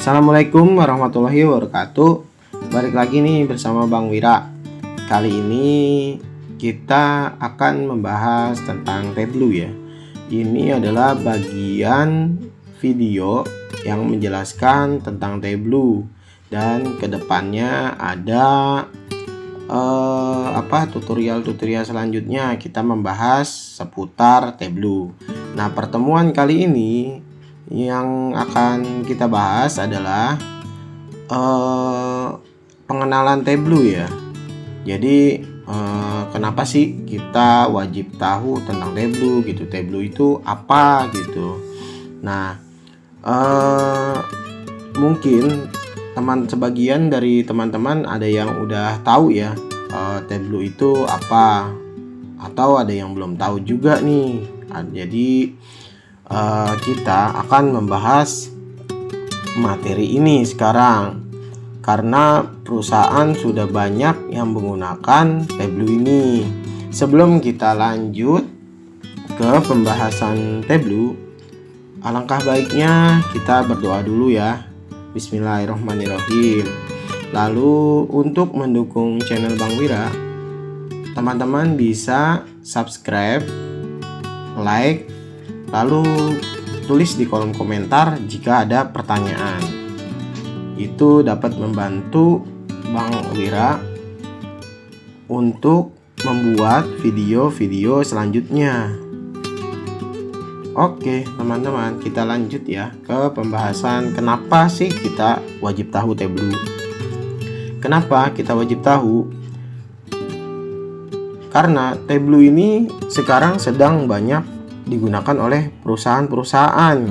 Assalamualaikum warahmatullahi wabarakatuh. Balik lagi nih bersama Bang Wira. Kali ini kita akan membahas tentang Tableau ya. Ini adalah bagian video yang menjelaskan tentang Tableau, dan kedepannya ada tutorial selanjutnya kita membahas seputar Tableau. Nah, pertemuan kali ini yang akan kita bahas adalah pengenalan Tableau ya. Jadi kenapa sih kita wajib tahu tentang Tableau gitu? Tableau itu apa gitu? Nah, mungkin sebagian dari teman-teman ada yang udah tahu ya Tableau itu apa, atau ada yang belum tahu juga nih. Jadi kita akan membahas materi ini sekarang karena perusahaan sudah banyak yang menggunakan Tableau ini. Sebelum kita lanjut ke pembahasan Tableau, alangkah baiknya kita berdoa dulu ya. Bismillahirrahmanirrahim. Lalu untuk mendukung channel Bang Wira, teman-teman bisa subscribe, like, lalu tulis di kolom komentar jika ada pertanyaan. Itu dapat membantu Bang Wira untuk membuat video-video selanjutnya. Oke teman-teman, kita lanjut ya ke pembahasan kenapa sih kita wajib tahu Tableau. Kenapa kita wajib tahu? Karena Tableau ini sekarang sedang banyak digunakan oleh perusahaan-perusahaan,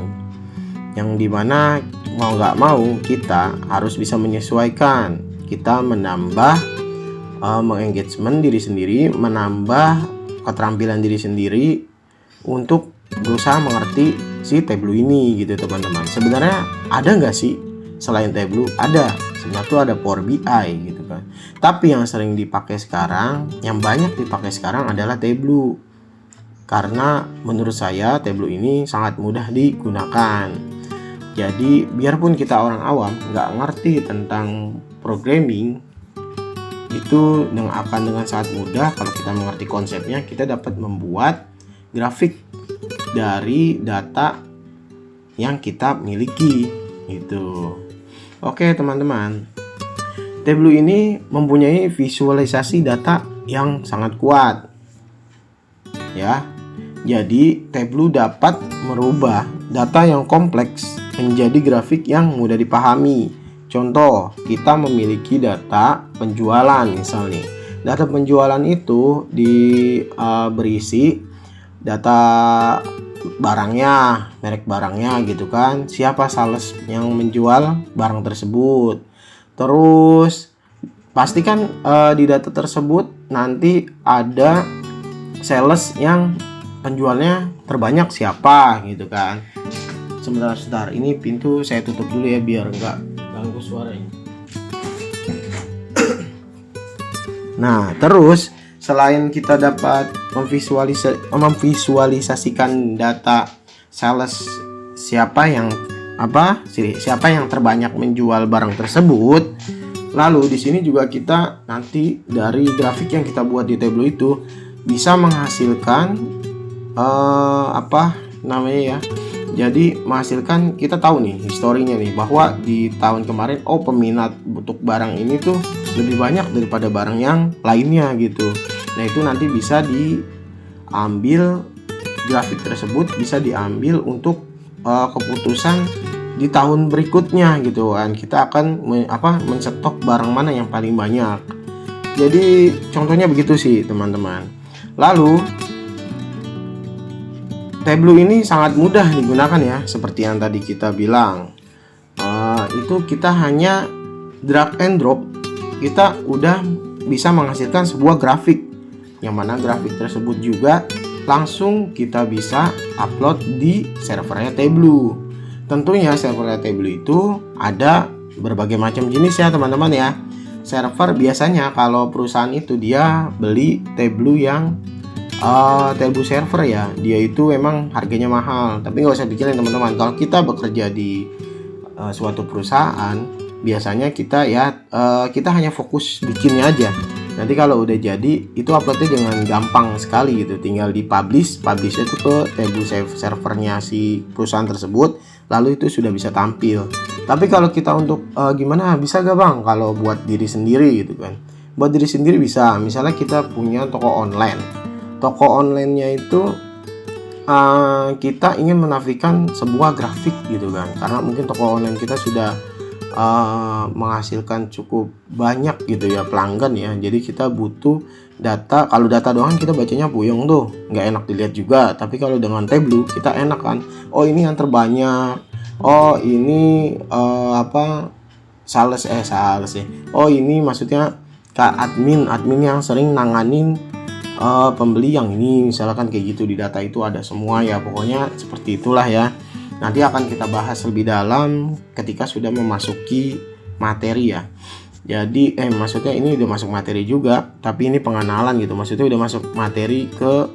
yang dimana mau nggak mau kita harus bisa menyesuaikan. Kita menambah mengengagement diri sendiri, menambah keterampilan diri sendiri untuk berusaha mengerti si Tableau ini gitu teman-teman. Sebenarnya ada nggak sih selain Tableau? Ada, sebenarnya tuh ada Power BI gitu kan. Tapi yang sering dipakai sekarang, yang banyak dipakai sekarang adalah Tableau. Karena menurut saya Tableau ini sangat mudah digunakan. Jadi biarpun kita orang awam nggak ngerti tentang programming, itu akan dengan sangat mudah kalau kita mengerti konsepnya, kita dapat membuat grafik dari data yang kita miliki gitu. Oke teman-teman, Tableau ini mempunyai visualisasi data yang sangat kuat ya. Jadi Tableau dapat merubah data yang kompleks menjadi grafik yang mudah dipahami. Contoh, kita memiliki data penjualan misalnya. Data penjualan itu berisi data barangnya, merek barangnya gitu kan, siapa sales yang menjual barang tersebut. Terus pastikan di data tersebut nanti ada sales yang penjualnya terbanyak siapa gitu kan. Sebentar, ini pintu saya tutup dulu ya biar nggak ganggu suaranya. Nah, terus selain kita dapat memvisualisasikan data sales siapa yang terbanyak menjual barang tersebut, lalu di sini juga kita nanti dari grafik yang kita buat di Tableau itu bisa menghasilkan jadi menghasilkan, kita tahu nih historinya nih, bahwa di tahun kemarin peminat untuk barang ini tuh lebih banyak daripada barang yang lainnya gitu. Nah, itu nanti bisa diambil, grafik tersebut bisa diambil untuk keputusan di tahun berikutnya gitu kan. Kita akan mencetok barang mana yang paling banyak. Jadi contohnya begitu sih teman-teman. Lalu Tableau ini sangat mudah digunakan ya, seperti yang tadi kita bilang. Itu kita hanya drag and drop, kita udah bisa menghasilkan sebuah grafik, yang mana grafik tersebut juga langsung kita bisa upload di servernya Tableau. Tentunya servernya Tableau itu ada berbagai macam jenis ya teman-teman ya. Server biasanya kalau perusahaan itu dia beli Tableau yang Tableau server ya, dia itu memang harganya mahal. Tapi nggak usah pikirin teman-teman, kalau kita bekerja di suatu perusahaan, biasanya kita kita hanya fokus bikinnya aja. Nanti kalau udah jadi itu uploadnya dengan gampang sekali gitu, tinggal di publishnya itu ke Tableau servernya si perusahaan tersebut, lalu itu sudah bisa tampil. Tapi kalau kita untuk gimana, bisa gak bang kalau buat diri sendiri gitu kan? Buat diri sendiri bisa, misalnya kita punya toko onlinenya itu kita ingin menafikan sebuah grafik gitu kan, karena mungkin toko online kita sudah menghasilkan cukup banyak gitu ya pelanggan ya, jadi kita butuh data. Kalau data doang kita bacanya puyeng tuh, nggak enak dilihat juga. Tapi kalau dengan Tableau kita enak kan, oh ini yang terbanyak, oh ini sales ya, oh ini maksudnya admin yang sering nanganin pembeli yang ini, misalkan kayak gitu. Di data itu ada semua ya, pokoknya seperti itulah ya. Nanti akan kita bahas lebih dalam ketika sudah memasuki materi ya. Jadi maksudnya ini udah masuk materi juga, tapi ini pengenalan gitu, maksudnya udah masuk materi ke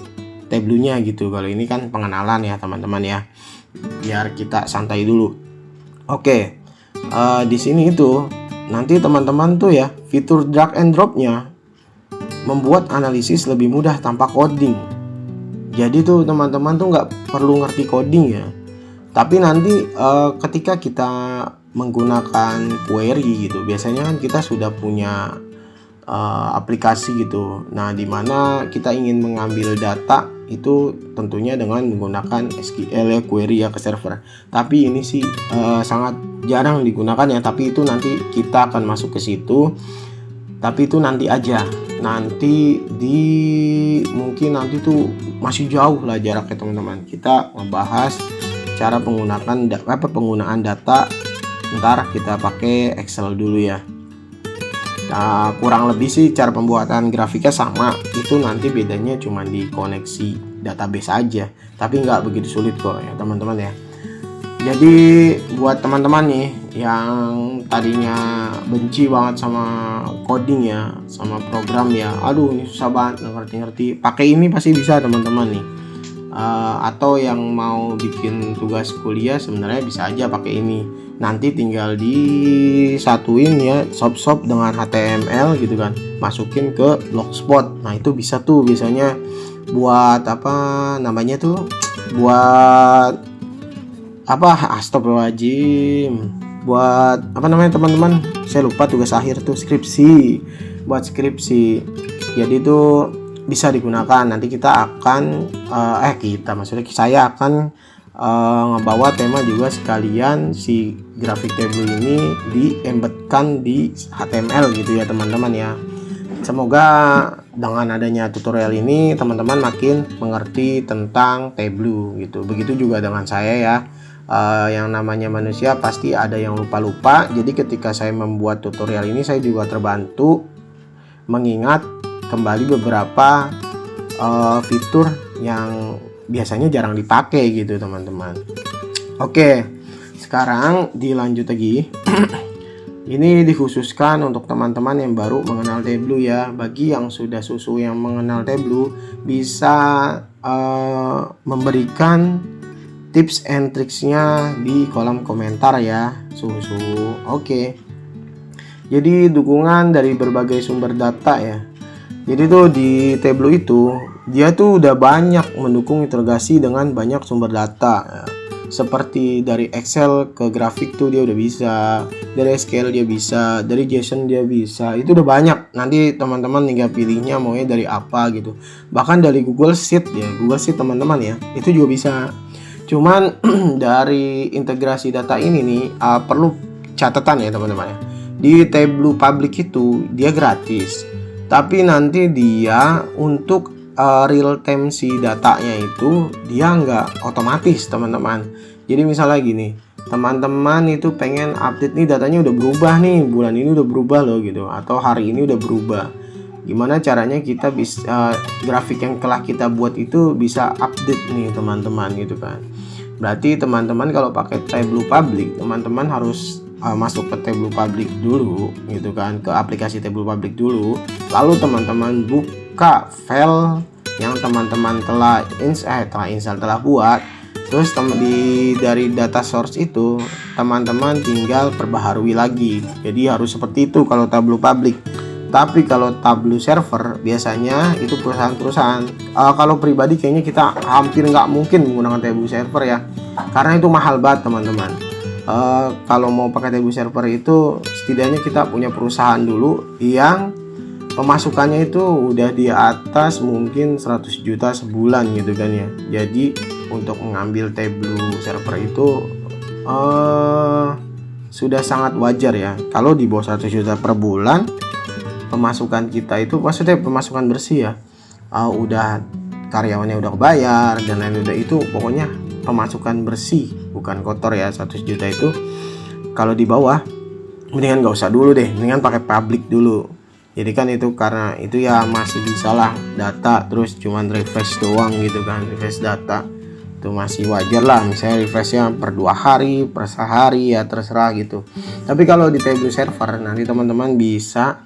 Tableau-nya gitu. Kalau ini kan pengenalan ya teman-teman ya, biar kita santai dulu. Oke, di sini itu nanti teman-teman tuh ya, fitur drag and drop-nya membuat analisis lebih mudah tanpa coding. Jadi tuh teman-teman tuh nggak perlu ngerti coding ya. Tapi nanti ketika kita menggunakan query gitu, biasanya kan kita sudah punya aplikasi gitu. Nah, dimana kita ingin mengambil data itu tentunya dengan menggunakan SQL ya, query ya ke server. Tapi ini sih sangat jarang digunakan ya. Tapi itu nanti kita akan masuk ke situ. Tapi itu nanti aja. Nanti mungkin nanti tuh masih jauh lah jaraknya teman-teman. Kita membahas cara penggunaan data, ntar kita pakai Excel dulu ya. Nah, kurang lebih sih cara pembuatan grafiknya sama, itu nanti bedanya cuma di koneksi database aja, tapi nggak begitu sulit kok ya teman-teman ya. Jadi buat teman-teman nih yang tadinya benci banget sama coding ya, sama program ya, aduh ini susah banget ngerti-ngerti, pakai ini pasti bisa teman-teman nih. Atau yang mau bikin tugas kuliah sebenarnya bisa aja pakai ini. Nanti tinggal disatuin ya, sop dengan HTML gitu kan, masukin ke Blogspot. Nah itu bisa tuh biasanya buat astagfirullahaladzim, buat teman-teman, saya lupa tugas akhir tuh, skripsi. Jadi itu bisa digunakan. Nanti kita akan saya akan ngebawa tema juga sekalian si grafik Tableau ini di-embedkan di HTML gitu ya teman-teman ya. Semoga dengan adanya tutorial ini teman-teman makin mengerti tentang Tableau gitu. Begitu juga dengan saya ya. Yang namanya manusia pasti ada yang lupa-lupa. Jadi ketika saya membuat tutorial ini saya juga terbantu mengingat kembali beberapa fitur yang biasanya jarang dipakai gitu teman-teman. Oke, sekarang dilanjut lagi. Ini dikhususkan untuk teman-teman yang baru mengenal Tableau ya. Bagi yang sudah yang mengenal Tableau bisa memberikan tips and tricksnya di kolom komentar ya. Oke. Jadi dukungan dari berbagai sumber data ya. Jadi tuh di Tableau itu dia tuh udah banyak mendukung integrasi dengan banyak sumber data ya. Seperti dari Excel ke grafik tuh dia udah bisa, dari SQL dia bisa, dari JSON dia bisa. Itu udah banyak. Nanti teman-teman tinggal pilihnya maunya dari apa gitu. Bahkan dari Google Sheet ya, teman-teman ya, itu juga bisa. Cuman dari integrasi data ini nih perlu catatan ya teman-teman ya. Di Tableau Public itu dia gratis. Tapi nanti dia untuk real time si datanya itu dia nggak otomatis teman-teman. Jadi misalnya gini, teman-teman itu pengen update nih datanya udah berubah nih, bulan ini udah berubah loh gitu, atau hari ini udah berubah. Gimana caranya kita bisa grafik yang telah kita buat itu bisa update nih teman-teman gitu kan. Berarti teman-teman kalau pakai Tableau Public, teman-teman harus masuk ke Tableau Public dulu gitu kan, ke aplikasi Tableau Public dulu, lalu teman-teman buka file yang teman-teman telah buat Terus dari data source itu teman-teman tinggal perbaharui lagi. Jadi harus seperti itu kalau Tableau public. Tapi kalau Tableau server biasanya itu perusahaan-perusahaan. Kalau pribadi kayaknya kita hampir nggak mungkin menggunakan Tableau server ya, karena itu mahal banget teman-teman. Kalau mau pakai Tableau server itu setidaknya kita punya perusahaan dulu yang pemasukannya itu udah di atas mungkin 100 juta sebulan gitu kan ya. Jadi untuk mengambil Tableau server itu sudah sangat wajar ya. Kalau di bawah 100 juta per bulan pemasukan kita itu, maksudnya pemasukan bersih ya, udah karyawannya udah kebayar dan lain udah, itu pokoknya pemasukan bersih bukan kotor ya. 100 juta itu kalau di bawah mendingan nggak usah dulu deh, mendingan pakai public dulu. Jadi kan itu karena itu ya masih bisa lah data, terus cuman refresh doang gitu kan, refresh data itu masih wajar lah, misalnya refreshnya per 2 hari, per sehari ya terserah gitu. Tapi kalau di Tableau server nanti teman-teman bisa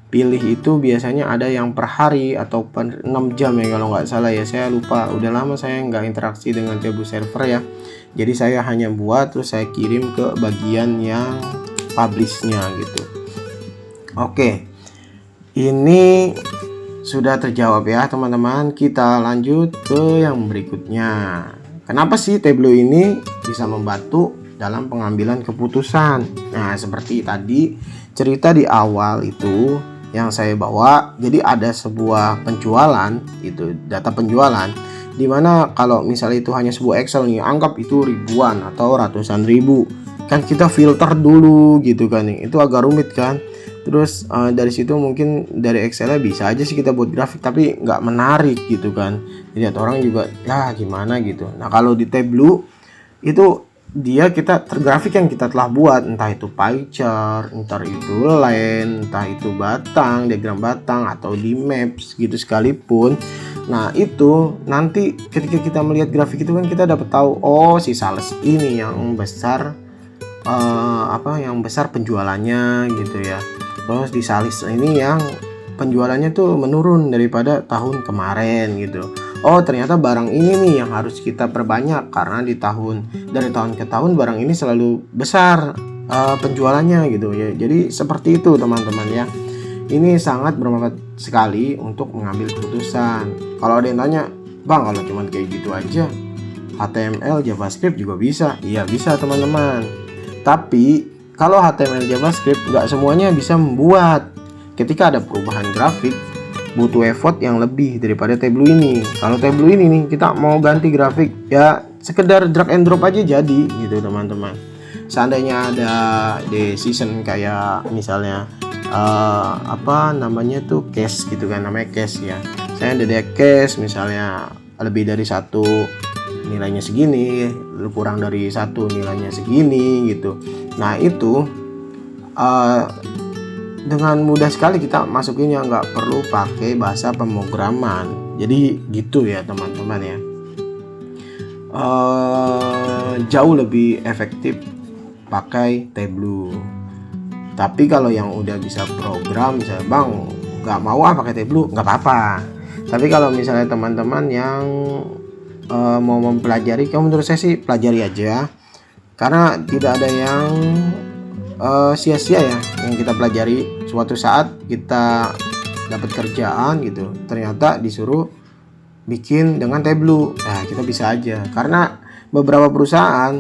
pilih, itu biasanya ada yang per hari atau per 6 jam ya kalau nggak salah ya, saya lupa, udah lama saya nggak interaksi dengan Tableau server ya. Jadi saya hanya buat terus saya kirim ke bagian yang publishnya gitu. Oke, ini sudah terjawab ya teman-teman. Kita lanjut ke yang berikutnya. Kenapa sih Tableau ini bisa membantu dalam pengambilan keputusan? Nah, seperti tadi cerita di awal itu yang saya bawa. Jadi ada sebuah penjualan, itu data penjualan, dimana kalau misalnya itu hanya sebuah Excel nih, anggap itu ribuan atau ratusan ribu, kan kita filter dulu gitu kan, itu agak rumit kan. Terus dari situ mungkin dari Excelnya bisa aja sih kita buat grafik, tapi nggak menarik gitu kan, lihat orang juga ya gimana gitu. Nah kalau di Tableau itu dia grafik yang kita telah buat, entah itu pie chart, entah itu line, entah itu batang, diagram batang, atau di maps gitu sekalipun. Nah itu nanti ketika kita melihat grafik itu kan kita dapat tahu, oh si sales ini yang besar yang besar penjualannya gitu ya. Terus di sales ini yang penjualannya tuh menurun daripada tahun kemarin gitu. Oh ternyata barang ini nih yang harus kita perbanyak, karena dari tahun ke tahun barang ini selalu besar penjualannya gitu ya. Jadi seperti itu teman-teman ya. Ini sangat bermanfaat sekali untuk mengambil keputusan. Kalau ada yang tanya, bang kalau cuma kayak gitu aja HTML JavaScript juga bisa? Iya bisa teman-teman. Tapi kalau HTML JavaScript nggak semuanya bisa membuat. Ketika ada perubahan grafik butuh effort yang lebih daripada Tableau ini. Kalau Tableau ini nih kita mau ganti grafik ya sekedar drag and drop aja jadi gitu teman-teman. Seandainya ada decision kayak misalnya case gitu kan, namanya case ya. Saya ada case misalnya lebih dari satu nilainya segini, kurang dari satu nilainya segini gitu. Nah itu dengan mudah sekali kita masukinnya, nggak perlu pakai bahasa pemrograman. Jadi gitu ya teman-teman ya. Jauh lebih efektif pakai Tableau. Tapi kalau yang udah bisa program, misalnya bang nggak mau pakai Tableau, nggak apa-apa. Tapi kalau misalnya teman-teman yang mau mempelajari, kalau menurut saya sih pelajari aja, karena tidak ada yang sia-sia ya yang kita pelajari. Suatu saat kita dapat kerjaan gitu, ternyata disuruh bikin dengan Tableau, nah kita bisa aja. Karena beberapa perusahaan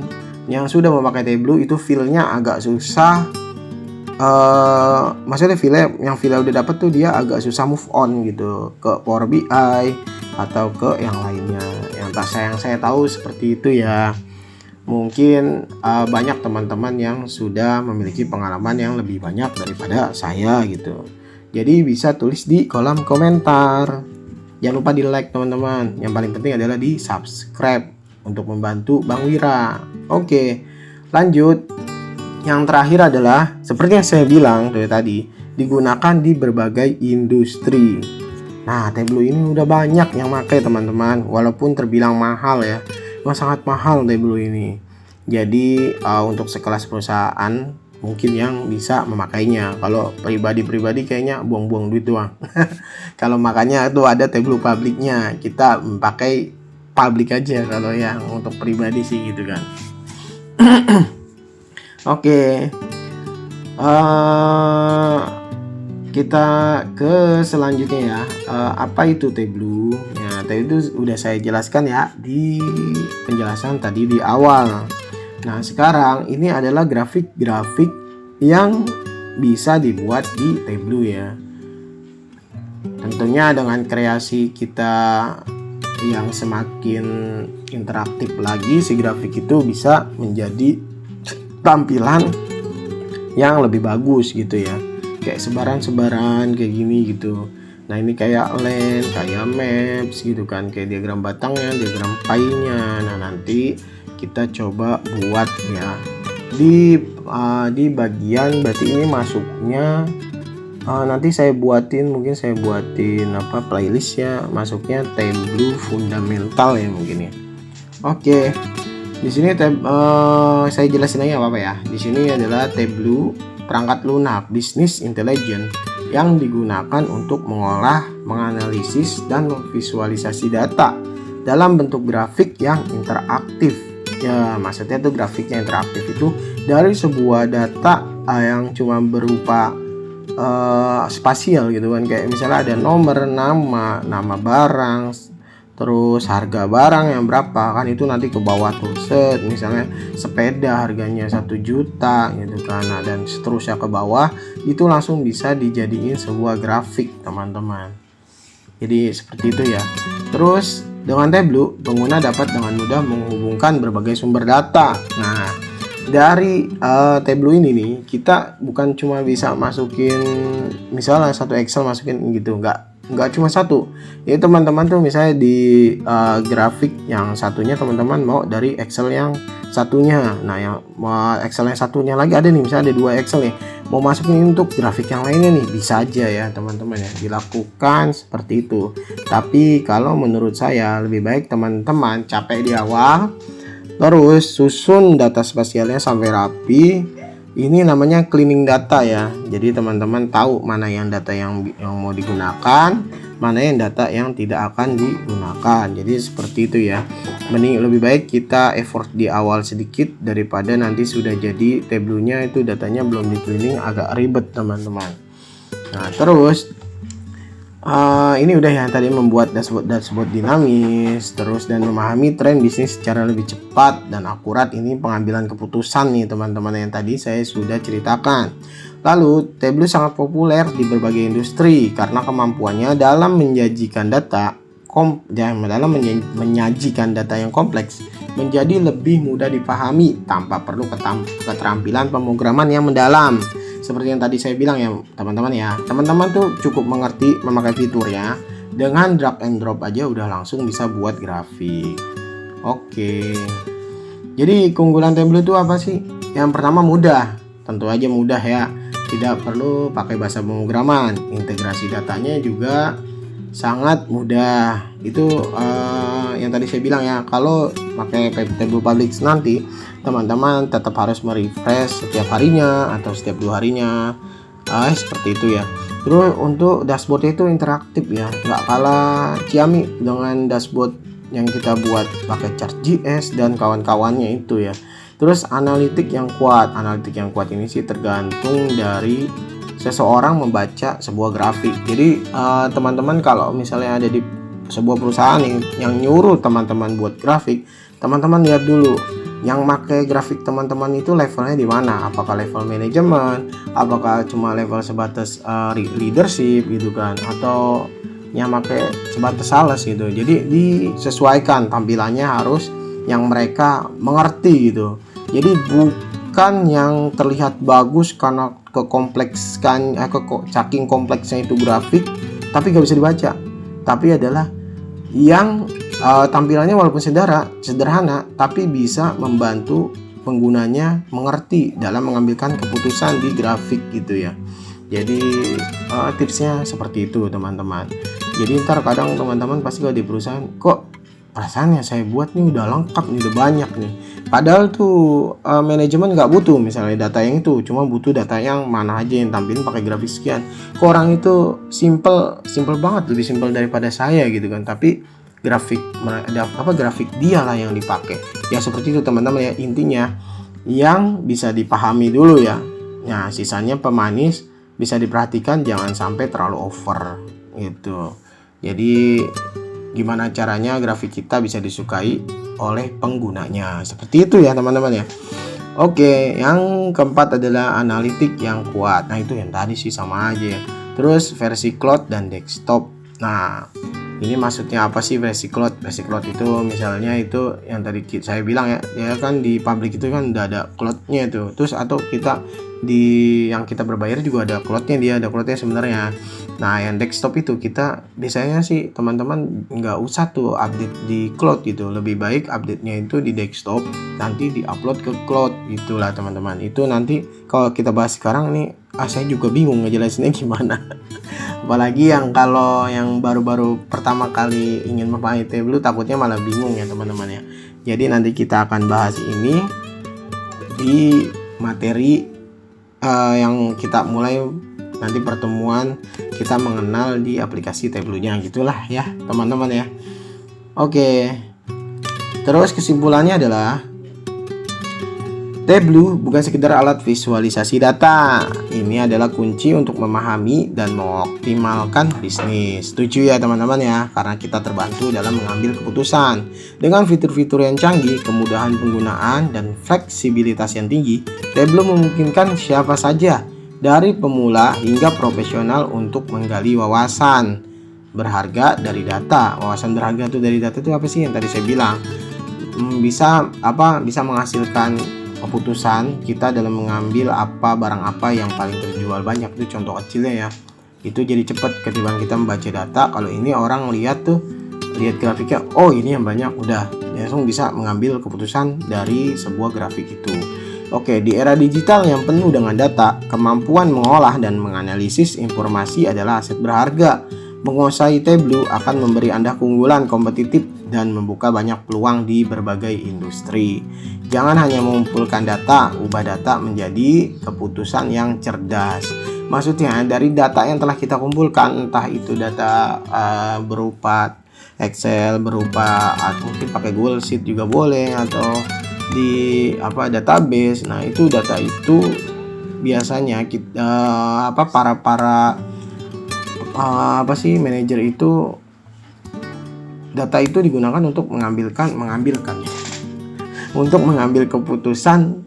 yang sudah memakai Tableau itu feel-nya agak susah, maksudnya feel-nya udah dapet tuh dia agak susah move on gitu ke Power BI atau ke yang lainnya. Yang saya tahu seperti itu ya. Mungkin banyak teman-teman yang sudah memiliki pengalaman yang lebih banyak daripada saya gitu. Jadi bisa tulis di kolom komentar. Jangan lupa di like teman-teman. Yang paling penting adalah di subscribe untuk membantu Bang Wira. Oke, lanjut. Yang terakhir adalah seperti yang saya bilang dari tadi, digunakan di berbagai industri. Nah, Tableau ini udah banyak yang pakai teman-teman, walaupun terbilang mahal ya. Memang sangat mahal Tableau ini. Jadi untuk sekelas perusahaan mungkin yang bisa memakainya. Kalau pribadi-pribadi kayaknya buang-buang duit doang. Kalau makanya itu ada Tableau publiknya, kita memakai publik aja kalau yang untuk pribadi sih gitu kan. Oke. Kita ke selanjutnya ya. Apa itu Tableau? Ya, tadi itu udah saya jelaskan ya di penjelasan tadi di awal. Nah, sekarang ini adalah grafik-grafik yang bisa dibuat di Tableau ya. Tentunya dengan kreasi kita yang semakin interaktif lagi, si grafik itu bisa menjadi tampilan yang lebih bagus gitu ya. Kayak sebaran-sebaran kayak gini gitu. Nah, ini kayak land, kayak maps gitu kan, kayak diagram batangnya, diagram pie-nya. Nah, nanti kita coba buat ya di bagian, berarti ini masuknya nanti mungkin saya buatin playlist ya, masuknya Tableau fundamental ya mungkin ya. Oke. Di sini saya jelasin aja apa ya. Di sini adalah Tableau perangkat lunak Business Intelligence yang digunakan untuk mengolah, menganalisis, dan memvisualisasi data dalam bentuk grafik yang interaktif. Ya, maksudnya tuh grafiknya interaktif itu dari sebuah data yang cuma berupa spasial gitu kan, kayak misalnya ada nomor, nama barang, terus harga barang yang berapa kan, itu nanti ke bawah tuh set, misalnya sepeda harganya 1 juta gitu kan. Nah, dan seterusnya ke bawah itu langsung bisa dijadiin sebuah grafik teman-teman. Jadi seperti itu ya. Terus dengan Tableau pengguna dapat dengan mudah menghubungkan berbagai sumber data. Nah, dari Tableau ini nih kita bukan cuma bisa masukin misalnya satu Excel masukin gitu, nggak cuma satu. Jadi teman-teman tuh misalnya di grafik yang satunya teman-teman mau dari Excel yang satunya. Nah, yang Excel yang satunya lagi ada nih, misalnya ada 2 Excel nih, mau masukin untuk grafik yang lainnya nih, bisa aja ya teman-teman ya, dilakukan seperti itu. Tapi kalau menurut saya lebih baik teman-teman capek di awal, terus susun data spasialnya sampai rapi. Ini namanya cleaning data ya. Jadi teman-teman tahu mana yang data yang mau digunakan, mana yang data yang tidak akan digunakan. Jadi seperti itu ya. Mending lebih baik kita effort di awal sedikit daripada nanti sudah jadi Tableau-nya itu datanya belum di cleaning, agak ribet teman-teman. Nah, terus ini udah ya tadi, membuat dashboard dinamis, terus dan memahami tren bisnis secara lebih cepat dan akurat. Ini pengambilan keputusan nih teman-teman yang tadi saya sudah ceritakan. Lalu Tableau sangat populer di berbagai industri karena kemampuannya dalam menyajikan data yang kompleks menjadi lebih mudah dipahami tanpa perlu keterampilan pemrograman yang mendalam. Seperti yang tadi saya bilang ya teman-teman ya, teman-teman tuh cukup mengerti memakai fiturnya, dengan drag and drop aja udah langsung bisa buat grafik. Oke, jadi keunggulan Tableau itu apa sih? Yang pertama mudah, tentu aja mudah ya, tidak perlu pakai bahasa pemrograman. Integrasi datanya juga sangat mudah. Itu yang tadi saya bilang ya, kalau pakai Tableau Public nanti teman-teman tetap harus merefresh setiap harinya atau setiap 2 harinya, seperti itu ya. Terus untuk dashboard itu interaktif ya, nggak kalah ciamik dengan dashboard yang kita buat pakai ChartJS dan kawan-kawannya itu ya. Terus analitik yang kuat ini sih tergantung dari seseorang membaca sebuah grafik. Jadi teman-teman kalau misalnya ada di sebuah perusahaan yang nyuruh teman-teman buat grafik, teman-teman lihat dulu yang pakai grafik teman-teman itu levelnya di mana, apakah level manajemen, apakah cuma level sebatas leadership gitu kan, atau yang pakai sebatas sales gitu. Jadi disesuaikan tampilannya, harus yang mereka mengerti gitu. Jadi bukan yang terlihat bagus karena saking kompleksnya itu grafik tapi gak bisa dibaca, tapi adalah yang tampilannya walaupun sederhana tapi bisa membantu penggunanya mengerti dalam mengambilkan keputusan di grafik gitu ya. Jadi tipsnya seperti itu teman-teman. Jadi ntar kadang teman-teman pasti kalau di perusahaan, kok perasaannya saya buat nih udah lengkap nih, udah banyak nih, padahal tuh manajemen nggak butuh misalnya data yang itu, cuma butuh data yang mana aja yang tampilin pakai grafik sekian. Kok orang itu simple banget, lebih simple daripada saya gitu kan, tapi grafik dia lah yang dipakai. Ya seperti itu teman-teman ya, intinya yang bisa dipahami dulu ya. Nah, sisanya pemanis bisa diperhatikan, jangan sampai terlalu over gitu. Jadi gimana caranya grafik kita bisa disukai oleh penggunanya. Seperti itu ya teman-teman ya. Oke, yang keempat adalah analitik yang kuat. Nah, itu yang tadi sih sama aja ya. Terus versi cloud dan desktop. Nah, ini maksudnya apa sih versi cloud? Versi cloud itu misalnya itu yang tadi saya bilang ya kan di public itu kan udah ada cloudnya itu. Terus atau kita di yang kita berbayar juga ada cloudnya, dia ada cloudnya sebenarnya. Nah, yang desktop itu kita biasanya sih teman-teman nggak usah tuh update di cloud gitu. Lebih baik update-nya itu di desktop, nanti di-upload ke cloud. Itulah teman-teman. Itu nanti kalau kita bahas sekarang nih, saya juga bingung ngejelasinnya gimana. Apalagi yang kalau yang baru-baru pertama kali ingin memahami Tableau takutnya malah bingung ya teman-teman ya. Jadi nanti kita akan bahas ini di materi yang kita mulai nanti pertemuan kita mengenal di aplikasi Tableau-nya, gitulah ya teman-teman ya. Oke. Terus kesimpulannya adalah Tableau bukan sekedar alat visualisasi data. Ini adalah kunci untuk memahami dan mengoptimalkan bisnis. Setuju ya teman-teman ya, karena kita terbantu dalam mengambil keputusan. Dengan fitur-fitur yang canggih, kemudahan penggunaan, dan fleksibilitas yang tinggi, Tableau memungkinkan siapa saja dari pemula hingga profesional untuk menggali wawasan berharga dari data. Wawasan berharga itu dari data itu apa sih yang tadi saya bilang? Bisa menghasilkan keputusan kita dalam mengambil barang apa yang paling terjual banyak. Itu contoh kecilnya ya. Itu jadi cepat ketimbang kita membaca data. Kalau ini orang lihat grafiknya, oh ini yang banyak, udah langsung bisa mengambil keputusan dari sebuah grafik itu. Oke, di era digital yang penuh dengan data, kemampuan mengolah dan menganalisis informasi adalah aset berharga. Menguasai Tableau akan memberi Anda keunggulan kompetitif dan membuka banyak peluang di berbagai industri. Jangan hanya mengumpulkan data, ubah data menjadi keputusan yang cerdas. Maksudnya dari data yang telah kita kumpulkan, entah itu data berupa Excel, berupa mungkin pakai Google Sheet juga boleh, atau di database. Nah, itu data itu biasanya kita manajer itu data itu digunakan untuk untuk mengambil keputusan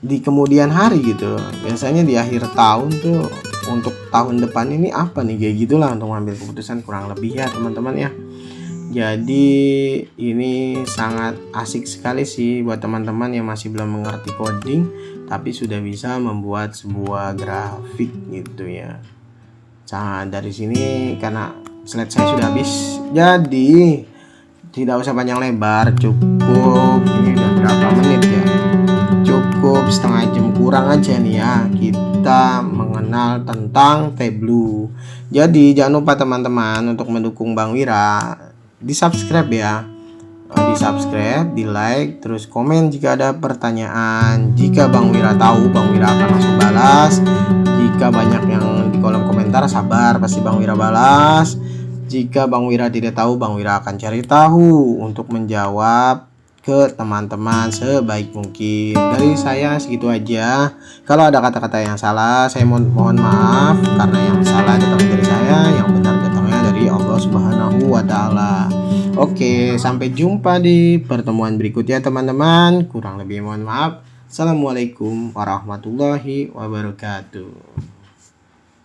di kemudian hari gitu. Biasanya di akhir tahun tuh untuk tahun depan ini apa nih, kayak gitulah untuk mengambil keputusan kurang lebih ya teman-teman ya. Jadi ini sangat asik sekali sih buat teman-teman yang masih belum mengerti coding tapi sudah bisa membuat sebuah grafik gitu ya. Nah, dari sini karena slide saya sudah habis, jadi tidak usah panjang lebar, cukup ini udah berapa menit ya, cukup setengah jam kurang aja nih ya kita mengenal tentang Tableau. Jadi jangan lupa teman-teman untuk mendukung Bang Wira, di subscribe ya, di subscribe, di like, terus komen jika ada pertanyaan. Jika Bang Wira tahu, Bang Wira akan langsung balas. Jika banyak yang di kolom komentar, sabar, pasti Bang Wira balas. Jika Bang Wira tidak tahu, Bang Wira akan cari tahu untuk menjawab ke teman-teman sebaik mungkin. Dari saya segitu aja. Kalau ada kata-kata yang salah, saya mohon maaf, karena yang salah datang dari saya, yang benar datangnya dari Allah Subhanahu wa Ta'ala. Oke, sampai jumpa di pertemuan berikutnya teman-teman. Kurang lebih mohon maaf. Assalamualaikum warahmatullahi wabarakatuh.